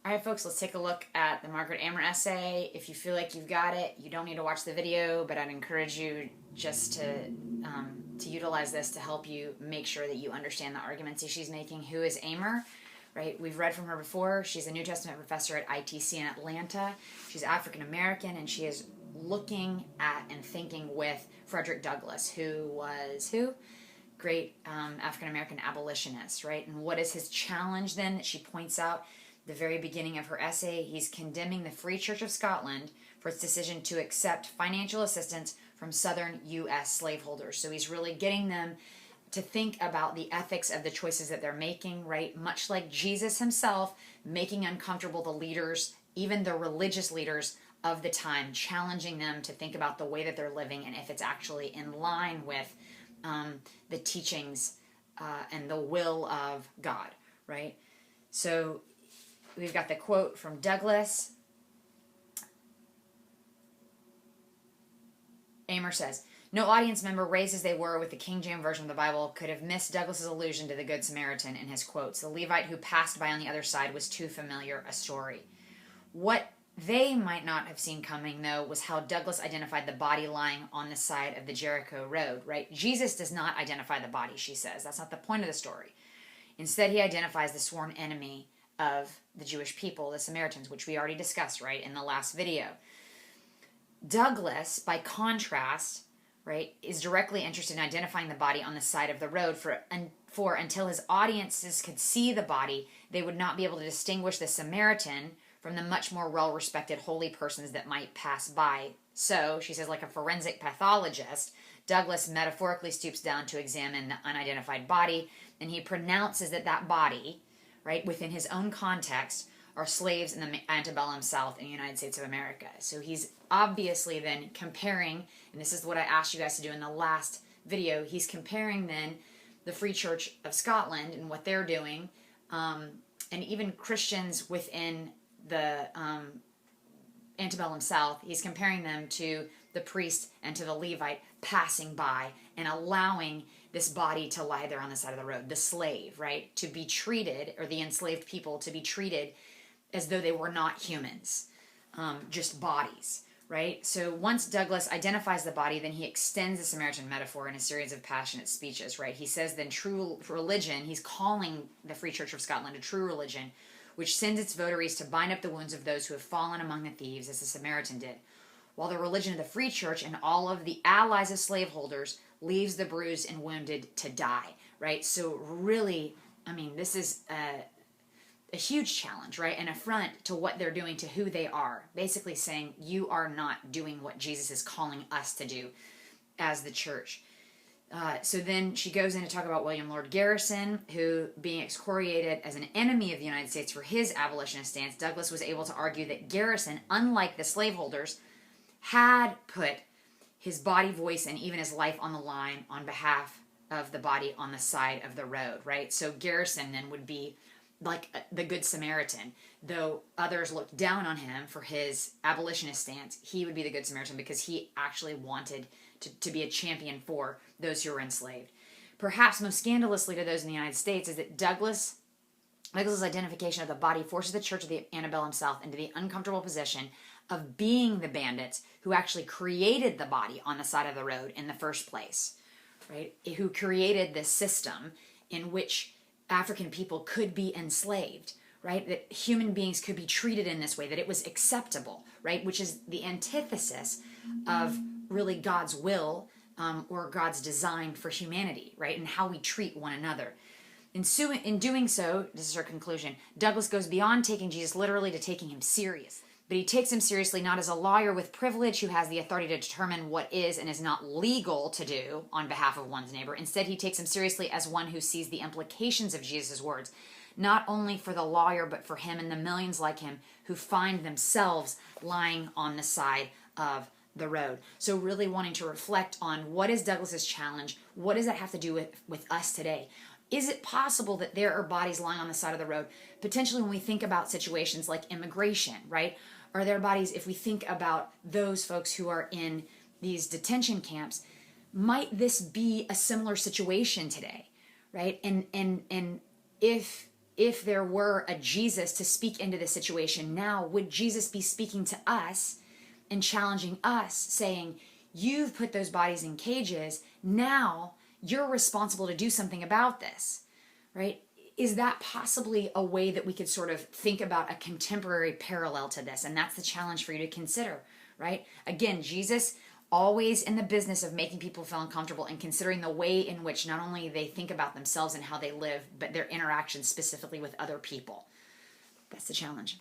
All right, folks, let's take a look at the Margaret Aymer essay. If you feel like you've got it, you don't need to watch the video, but I'd encourage you just to utilize this to help you make sure that you understand the arguments that she's making. Who is Aymer? Right? We've read from her before. She's a New Testament professor at ITC in Atlanta. She's African American, and she is looking at and thinking with Frederick Douglass, who was great African American abolitionist, right? And what is his challenge then that she points out? The very beginning of her essay, he's condemning the Free Church of Scotland for its decision to accept financial assistance from southern U.S. slaveholders. So he's really getting them to think about the ethics of the choices that they're making, right? Much like Jesus himself, making uncomfortable the leaders, even the religious leaders of the time, challenging them to think about the way that they're living and if it's actually in line with the teachings and the will of God, right? So we've got the quote from Douglass. Aymer says, "No audience member, raised as they were with the King James Version of the Bible, could have missed Douglass's allusion to the Good Samaritan in his quotes. The Levite who passed by on the other side was too familiar a story." What they might not have seen coming, though, was how Douglass identified the body lying on the side of the Jericho Road, right? Jesus does not identify the body, she says. That's not the point of the story. Instead, he identifies the sworn enemy of the Jewish people, the Samaritans, which we already discussed, right, in the last video. Douglass, by contrast, right, is directly interested in identifying the body on the side of the road for until his audiences could see the body, they would not be able to distinguish the Samaritan from the much more well-respected holy persons that might pass by. So, she says, like a forensic pathologist, Douglass metaphorically stoops down to examine the unidentified body, and he pronounces that that body, right, within his own context, are slaves in the antebellum South in the United States of America. So he's obviously then comparing, and this is what I asked you guys to do in the last video, he's comparing then the Free Church of Scotland and what they're doing, and even Christians within the antebellum South, he's comparing them to the priest and to the Levite passing by and allowing this body to lie there on the side of the road, the slave, right, to be treated, or the enslaved people to be treated as though they were not humans, just bodies, right? So once Douglass identifies the body, then he extends the Samaritan metaphor in a series of passionate speeches, right? He says then true religion, he's calling the Free Church of Scotland a true religion, which sends its votaries to bind up the wounds of those who have fallen among the thieves, as the Samaritan did, while the religion of the Free Church and all of the allies of slaveholders leaves the bruised and wounded to die, right? So really, I mean, this is a huge challenge, right? An affront to what they're doing, to who they are. Basically saying, you are not doing what Jesus is calling us to do as the church. So then she goes in to talk about William Lord Garrison, who, being excoriated as an enemy of the United States for his abolitionist stance, Douglass was able to argue that Garrison, unlike the slaveholders, had put his body, voice, and even his life on the line on behalf of the body on the side of the road, right? So Garrison then would be like the Good Samaritan. Though others looked down on him for his abolitionist stance, he would be the Good Samaritan because he actually wanted to be a champion for those who were enslaved. Perhaps most scandalously to those in the United States is that Douglass's identification of the body forces the Church of the antebellum South into the uncomfortable position of being the bandits who actually created the body on the side of the road in the first place, right? Who created this system in which African people could be enslaved, right? That human beings could be treated in this way, that it was acceptable, right? Which is the antithesis of really God's will or God's design for humanity, right? And how we treat one another. In doing so, this is her conclusion, Douglass goes beyond taking Jesus literally to taking him seriously. But he takes him seriously not as a lawyer with privilege who has the authority to determine what is and is not legal to do on behalf of one's neighbor. Instead, he takes him seriously as one who sees the implications of Jesus' words, not only for the lawyer, but for him and the millions like him who find themselves lying on the side of the road. So really wanting to reflect on what is Douglass's challenge, what does that have to do with us today? Is it possible that there are bodies lying on the side of the road? Potentially when we think about situations like immigration, right? Are there bodies, if we think about those folks who are in these detention camps, might this be a similar situation today, right? And if if there were a Jesus to speak into this situation now, would Jesus be speaking to us and challenging us, saying, you've put those bodies in cages, now you're responsible to do something about this, right? Is that possibly a way that we could sort of think about a contemporary parallel to this? And that's the challenge for you to consider, right? Again, Jesus always in the business of making people feel uncomfortable and considering the way in which not only they think about themselves and how they live, but their interactions specifically with other people. That's the challenge.